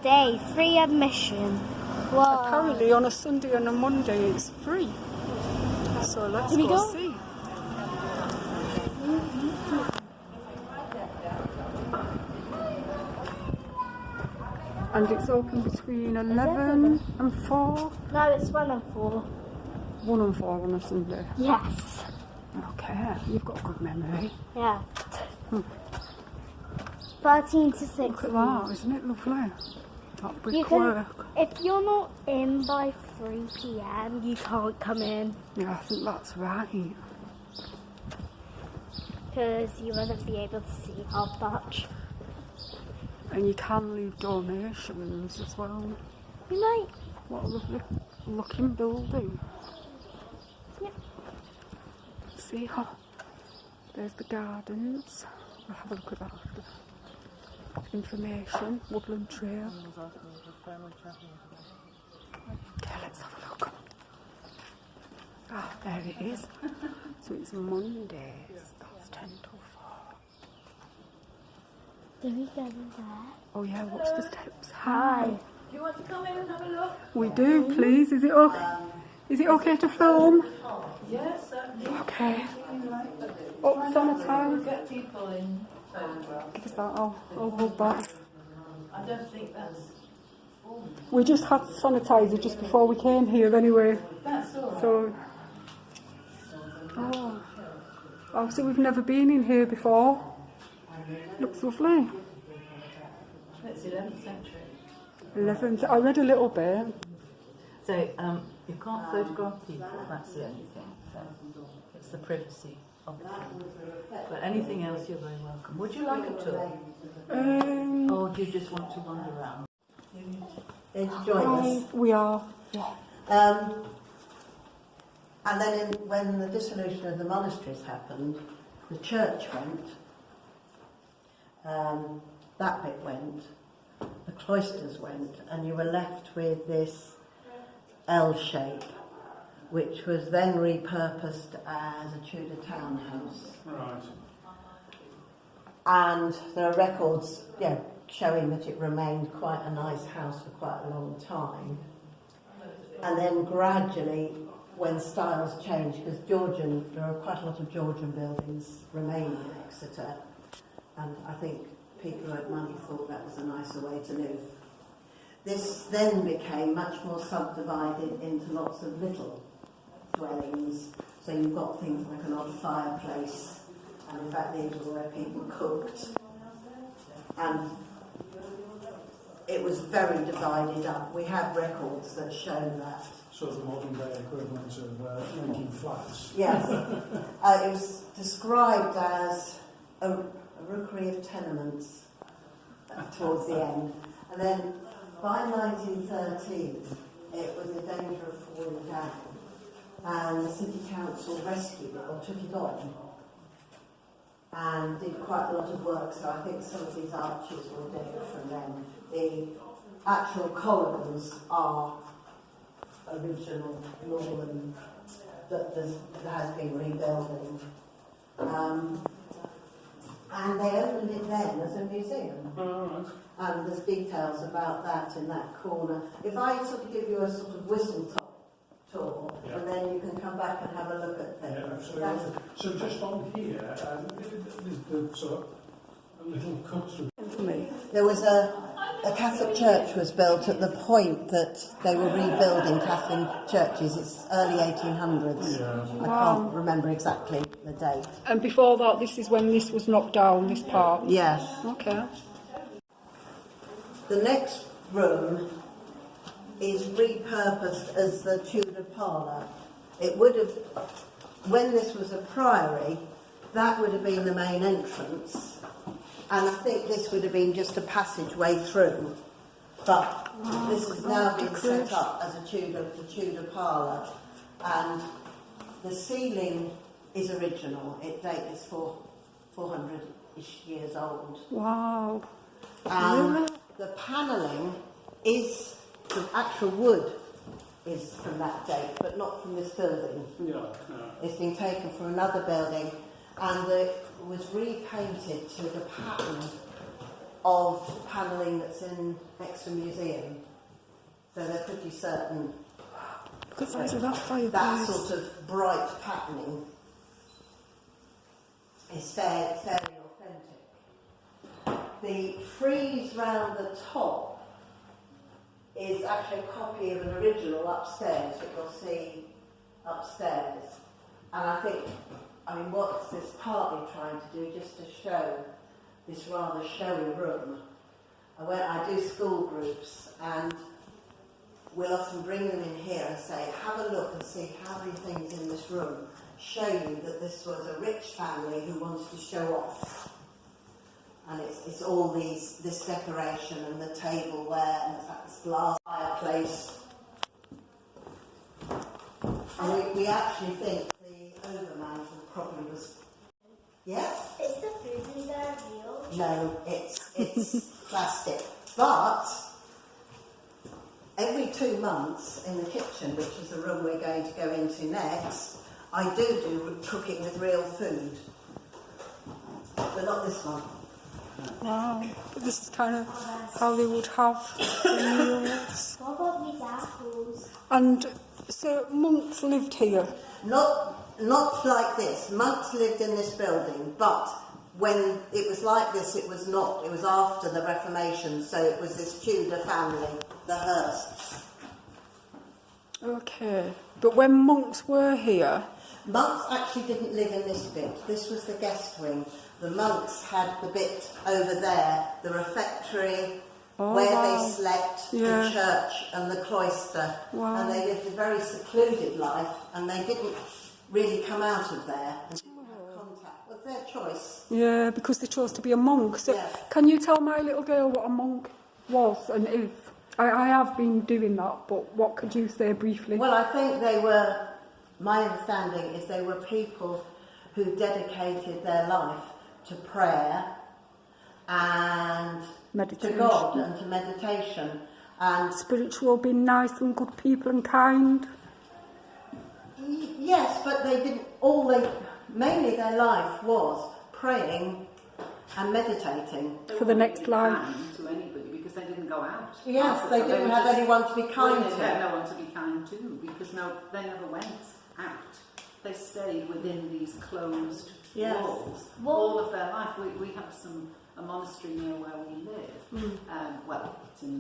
day, free admission. Wow. Apparently on a Sunday and a Monday it's free. So let's go see. And it's open between 11 and 4? No, it's 1 and 4. 1 and 4 on a Sunday? Yes. Okay, you've got a good memory. Yeah. 13 to 16. Look at that, isn't it lovely? That brick can, work. if you're not in by 3 p.m, you can't come in. Yeah, I think that's right. Because you wouldn't be able to see how much. And you can leave donations as well. You might. What a lovely looking building. Yep. See how there's the gardens. I'll have a look at that after. Information, woodland trail. Okay, let's have a look. Ah, there it is. So it's Mondays. That's 10 till 4. Do we go in there? Oh yeah, watch the steps. Hi. Do you want to come in and have a look? We do, please. Is it okay? Is it okay to film? Yes, certainly. Okay. Oh, sanitize. Get people in photographs. Give us that. I'll hold that. I don't think that's full. We just had sanitizer just before we came here anyway. That's all right. So. Oh, so we've never been in here before. Looks lovely. It's 11th century. 11th. I read a little bit. So, you can't photograph people, that's the only thing. So, it's the privacy of the thing. But anything else, you're very welcome. Would you like a tour? Or do you just want to wander around? Did you join us? We are. Yeah. And then when the dissolution of the monasteries happened, the church went, that bit went, the cloisters went, and you were left with this L shape, which was then repurposed as a Tudor townhouse. Right. And there are records, showing that it remained quite a nice house for quite a long time. And then gradually, when styles changed, because there are quite a lot of Georgian buildings remaining in Exeter, and I think people who had money thought that was a nicer way to live. This then became much more subdivided into lots of little dwellings. So you've got things like an odd fireplace, and in fact these were where people cooked. And it was very divided up. We have records that show that. Sort of the modern day equivalent of making flats. Yes. It was described as a rookery of tenements towards the end. And then by 1913, it was in danger of falling down. And the City Council rescued it, or took it on, and did quite a lot of work. So I think some of these arches were dated from then. The actual columns are original Norman that has been rebuilding. And they opened it then as a museum. Right. And there's details about that in that corner. If I sort of give you a sort of whistle-top tour, and then you can come back and have a look at things. Yeah, absolutely. So just on here, the sort of a little cut through. For me. There was a Catholic church was built at the point that they were rebuilding Catholic churches. It's early 1800s. Yeah. I can't remember exactly the date. And before that, this is when this was knocked down, this part? Yes. Okay. The next room is repurposed as the Tudor parlour. It would have, when this was a priory, that would have been the main entrance. And I think this would have been just a passageway through. But this has now been set up as the Tudor parlour. And the ceiling is original. It dates 400-ish years old. Wow. And the panelling is, the actual wood is from that date, but not from this building. Yeah. It's been taken from another building, and it was repainted to the pattern of the panelling that's in Exeter Museum. So they're pretty certain Good size of that fireplace. that sort of bright patterning is fairly authentic. The frieze round the top is actually a copy of an original upstairs that you'll see upstairs. And I mean, what's this partly trying to do, just to show this rather showy room. I do school groups, and we'll often bring them in here and say, have a look and see how many things in this room show you that this was a rich family who wanted to show off. And it's all this decoration and the tableware and in fact this glass fireplace. And we actually think the overmantel probably was, yeah? Is the food in there real? No, it's plastic. But every 2 months in the kitchen, which is the room we're going to go into next, I do cooking with real food. But not this one. Wow, but this is kind of how they would have the meals. What about these apples? And so monks lived here. Not like this. Monks lived in this building, but when it was like this, it was not. It was after the Reformation, so it was this Tudor family, the Hursts. Okay, but when monks were here, Monks actually didn't live in this bit. This was the guest wing. The monks had the bit over there, the refectory, where they slept, the church and the cloister. Wow. And they lived a very secluded life, and they didn't really come out of there and didn't have contact. It was their choice. yeah, because they chose to be a monk. So Yeah. can you tell my little girl what a monk was and is? I have been doing that, but what could you say briefly? Well, I think they were, my understanding is they were people who dedicated their life to prayer and Meditation. to God and to meditation. And Spiritual, being nice and good people and kind. yes, but they didn't, mainly their life was praying and meditating. For the next life. Kind to anybody because they didn't go out. Yes, they didn't were have just- anyone to be kind They had to. no one to be kind to because they never went out. They stayed within these closed Yes. walls all of their life. We have a monastery near where we live. Well, it's in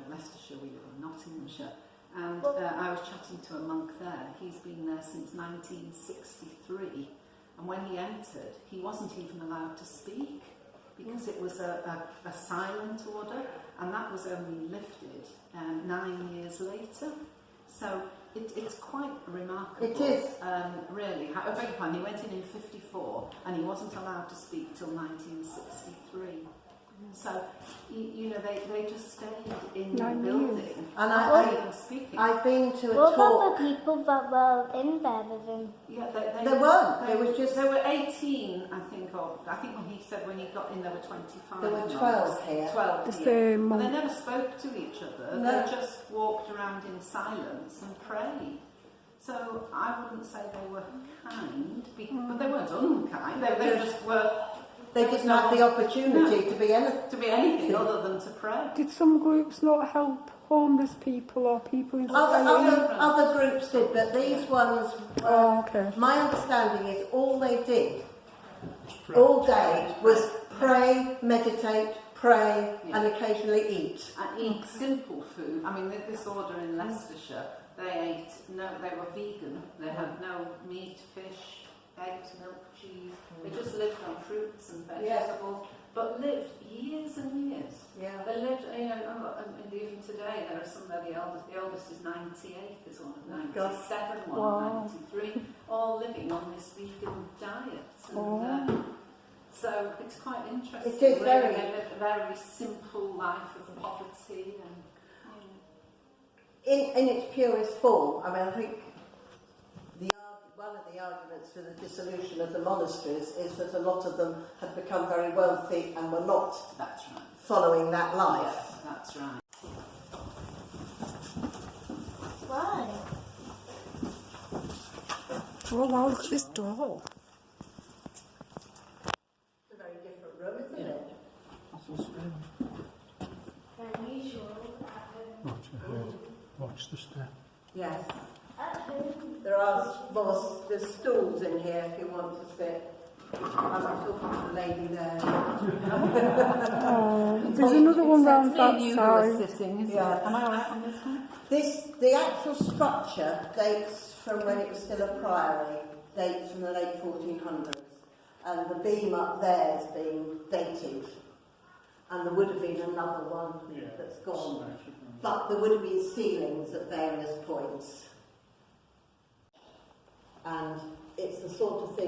Leicestershire. We live in Nottinghamshire. And I was chatting to a monk there. He's been there since 1963. And when he entered, he wasn't even allowed to speak because it was a silent order, and that was only lifted 9 years later. So it's quite remarkable. It is. Really. I beg your pardon, he went in 54 and he wasn't allowed to speak till 1963. So, they just stayed in the 9 building. years. And not even speaking. I've been to a What about talk. the people that were in there with him? Yeah, There weren't. There was just. There were 18, I think when he said when he got in there were 25. There were monks. 12 here. 12 The here. same And they monk. never spoke to each other. No. They just walked around in silence and prayed. So I wouldn't say they were kind, but they weren't unkind. They just were. They didn't have the opportunity to be anything. To be anything other than to pray. Did some groups not help homeless people or people in Other groups did, but these ones. Oh, okay. My understanding is all they did all day was pray, meditate, pray, and occasionally eat. And eat simple food. I mean, this order in Leicestershire, they were vegan. They had no meat, fish, eggs, milk, cheese. They just lived on fruits and vegetables, but lived years and years. Yeah. They lived, and even today there are some that the eldest is 98, there's one at 97, one at 93, all living on this vegan diet. And, so it's quite interesting. It is They lived a very simple life of poverty and. In its purest form, I mean, I think one of the arguments for the dissolution of the monasteries is that a lot of them had become very wealthy and were not following that life. Yes, that's right. Why? Oh wow, look at this door. It's a very different room, isn't it? That's what's Watch ahead. Watch the step. Yes. There are there's stools in here if you want to sit. I'm talking to the lady there. There's another one round that you side. who are sitting, isn't Yeah. it? Am I right on this one? The actual structure dates from when it was still a priory, dates from the late 1400s. And the beam up there has been dated. And there would have been another one that's gone. But there would have been ceilings at various points. And it's the sort of thing